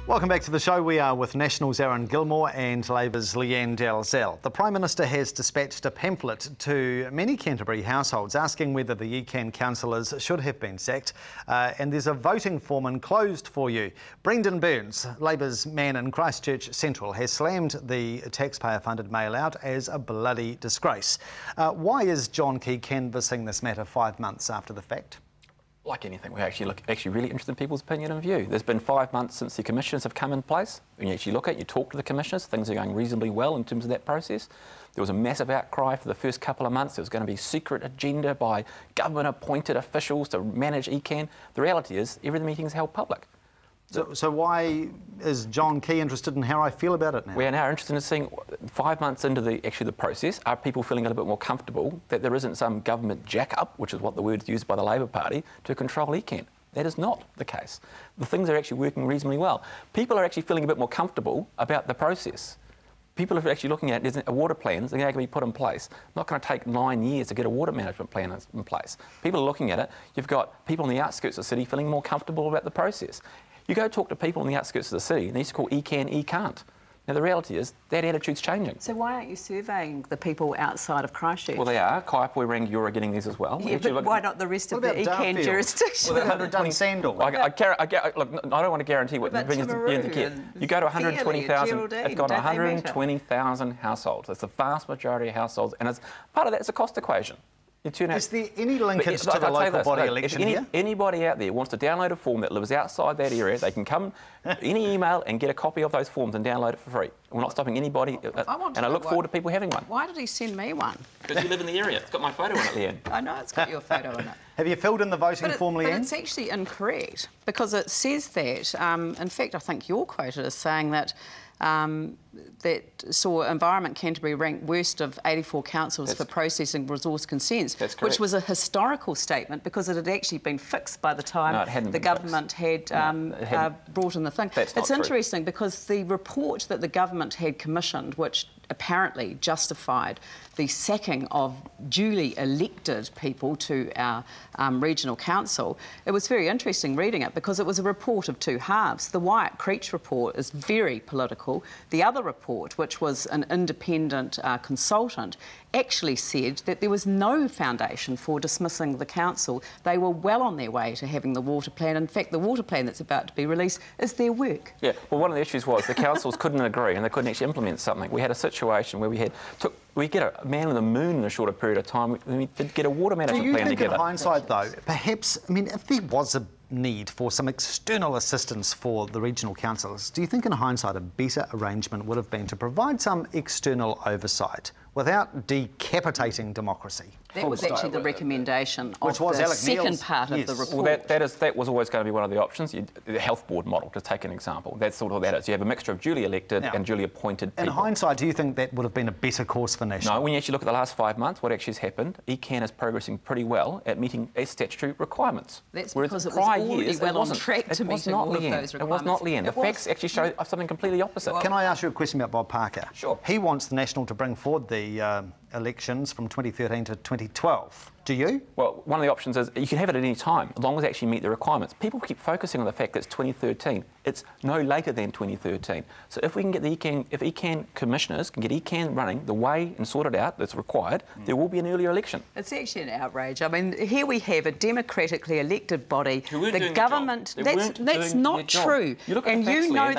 Welcome back to the show. We are with National's Aaron Gilmore and Labour's Lianne Dalziel. The Prime Minister has dispatched a pamphlet to many Canterbury households asking whether the ECAN councillors should have been sacked, and there's a voting form enclosed for you. Brendan Burns, Labour's man in Christchurch Central, has slammed the taxpayer-funded mail-out as a bloody disgrace. Why is John Key canvassing this matter 5 months after the fact? Like anything, we're actually really interested in people's opinion and view. There's been 5 months since the commissioners have come in place. When you actually look at, you talk to the commissioners, things are going reasonably well in terms of that process. There was a massive outcry for the first couple of months. There was going to be a secret agenda by government-appointed officials to manage ECAN. The reality is, every meeting is held public. So why is John Key interested in how I feel about it now? We are now interested in seeing 5 months into the process, are people feeling a little bit more comfortable that there isn't some government jack-up, which is what the word is used by the Labor Party, to control ECAN. That is not the case. The things are actually working reasonably well. People are actually feeling a bit more comfortable about the process. People are actually looking at there's a water plan that's going to be put in place. Not going to take 9 years to get a water management plan in place. People are looking at it. You've got people on the outskirts of the city feeling more comfortable about the process. You go talk to people on the outskirts of the city, and they used to call ECAN ECAN't. Now, the reality is that attitude's changing. So why aren't you surveying the people outside of Christchurch? Well, they are. Kaiapoi, Rangiora are getting these as well. Yeah, but why not the rest of the ECAN jurisdiction? Well, 120 look, I don't want to guarantee what the thing is at the end of the kit. You go to 120,000, it's got 120,000 households. It's the vast majority of households, and as part of that, it's a cost equation. Is there any linkage to the local body election here? Anybody out there wants to download a form that lives outside that area, they can come any email and get a copy of those forms and download it for free. We're not stopping anybody, and I look forward to people having one. Why did he send me one? Because you live in the area. It's got my photo on it, Lianne. I know it's got your photo on it. Have you filled in the voting form, Lianne? But it's actually incorrect, because it says that, in fact, I think you're quoted as saying that that saw Environment Canterbury ranked worst of 84 councils for processing resource consents, which was a historical statement because it had actually been fixed by the time the government had brought in the thing. It's interesting because the report that the government had commissioned, which apparently justified the sacking of duly elected people to our regional council, it was very interesting reading it because it was a report of two halves. The Wyatt Creech report is very political. The other report, which was an independent consultant, actually said that there was no foundation for dismissing the council. They were well on their way to having the water plan. In fact, the water plan that's about to be released is their work. Yeah, well, one of the issues was the councils couldn't agree and they couldn't actually implement something. We had a situation where we get a man on the moon in a shorter period of time. We did get a water management plan together. Do you think in hindsight, though, perhaps, I mean, if there was a need for some external assistance for the regional councils, do you think in hindsight a better arrangement would have been to provide some external oversight without decapitating democracy? That was actually the recommendation of the second part of the report. Well, that was always going to be one of the options. The health board model, to take an example. That's sort of what that is. You have a mixture of duly elected and duly appointed people. In hindsight, do you think that would have been a better course for National? No, when you actually look at the last 5 months, what actually has happened, ECAN is progressing pretty well at meeting its statutory requirements. That's because it was already well on track to meet all of those requirements. It was not, Lianne. The facts actually show something completely opposite. Can I ask you a question about Bob Parker? Sure. He wants the National to bring forward the elections from 2013 to 2012. Do you? Well, one of the options is you can have it at any time, as long as they actually meet the requirements. People keep focusing on the fact that it's 2013. It's no later than 2013. So if we can get the ECAN commissioners can get ECAN running the way and sorted out that's required, there will be an earlier election. It's actually an outrage. I mean, here we have a democratically elected body. The government. That's not true. And you know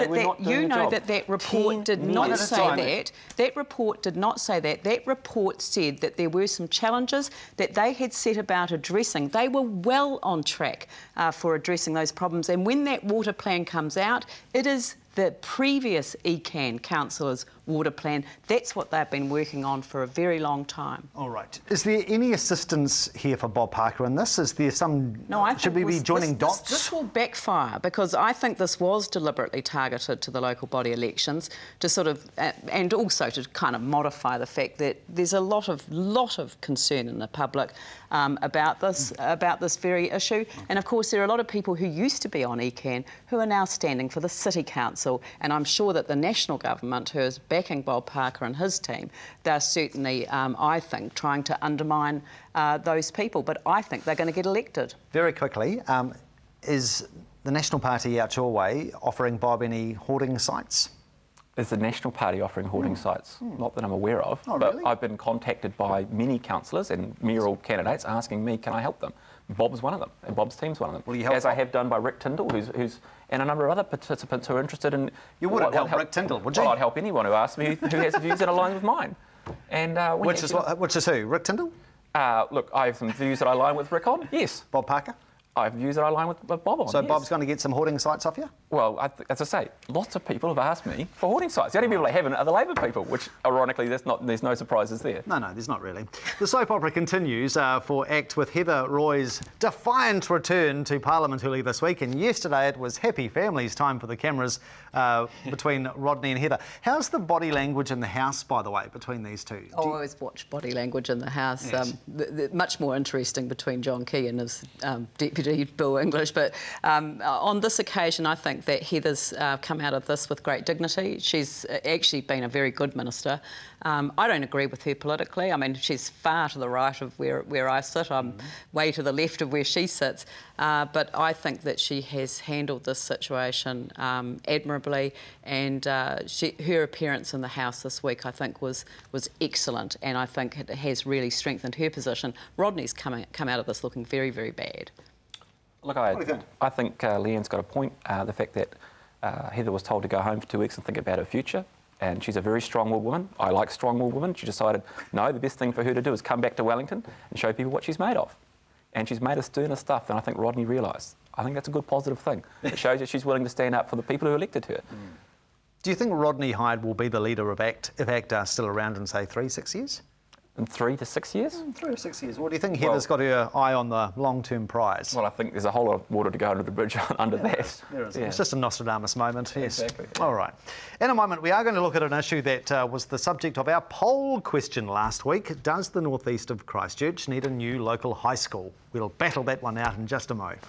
that report did not say that. That report did not say that. That report said that there were some challenges that they had set about addressing. They were well on track for addressing those problems. And when that water plan comes out, it is the previous ECAN councillors' water plan. That's what they've been working on for a very long time. All right. Is there any assistance here for Bob Parker in this? Is there some... No, I think should we be joining dots? This will backfire because I think this was deliberately targeted to the local body elections to sort of... and also to kind of modify the fact that there's a lot of concern in the public about this very issue. And, of course, there are a lot of people who used to be on ECAN who are now standing for the City Council. And I'm sure that the national government, who is backing Bob Parker and his team, they're certainly, I think, trying to undermine those people. But I think they're going to get elected. Very quickly, is the National Party out your way offering Bob any hoarding sites? Is the National Party offering hoarding sites? Not that I'm aware of, Oh, but really? I've been contacted by many councillors and mayoral candidates asking me, can I help them? Bob's one of them, and Bob's team's one of them. Will you help As I have done by Rick Tyndall, who's and a number of other participants who are interested in... You wouldn't help Rick Tyndall, would you? Well, I'd help anyone who asks me who has views that align with mine. And Which is who? Rick Tyndall? Look, I have some views that I align with Rick on, yes. Bob Parker? I have views that I align with Bob on, So yes. Bob's going to get some hoarding sites off you? Well, as I say, lots of people have asked me for hoarding sites. The only people I haven't are the Labor people, which, ironically, there's no surprises there. No, there's not really. The soap opera continues for ACT with Heather Roy's defiant return to Parliament early this week, and yesterday it was happy families time for the cameras between Rodney and Heather. How's the body language in the House, by the way, between these two? I always watch body language in the House. Yes. Much more interesting between John Key and his deputy Bill English. But on this occasion, I think that Heather's come out of this with great dignity. She's actually been a very good minister. I don't agree with her politically. I mean, she's far to the right of where I sit. I'm way to the left of where she sits. But I think that she has handled this situation admirably, and her appearance in the House this week, I think, was excellent, and I think it has really strengthened her position. Rodney's come out of this looking very, very bad. Look, I think Lianne's got a point. The fact that Heather was told to go home for 2 weeks and think about her future, and she's a very strong-willed woman. I like strong-willed women. She decided, no, the best thing for her to do is come back to Wellington and show people what she's made of. And she's made of sterner stuff than I think Rodney realised. I think that's a good positive thing. It shows that she's willing to stand up for the people who elected her. Do you think Rodney Hyde will be the leader of ACT if ACT are still around in, say, 3-6 years? In 3 to 6 years? 3 or 6 years. What do you think Heather's got her eye on the long-term prize? Well, I think there's a whole lot of water to go under the bridge under that. There is. Yeah. It's just a Nostradamus moment, yes. Exactly. All right. In a moment, we are going to look at an issue that was the subject of our poll question last week. Does the northeast of Christchurch need a new local high school? We'll battle that one out in just a moment.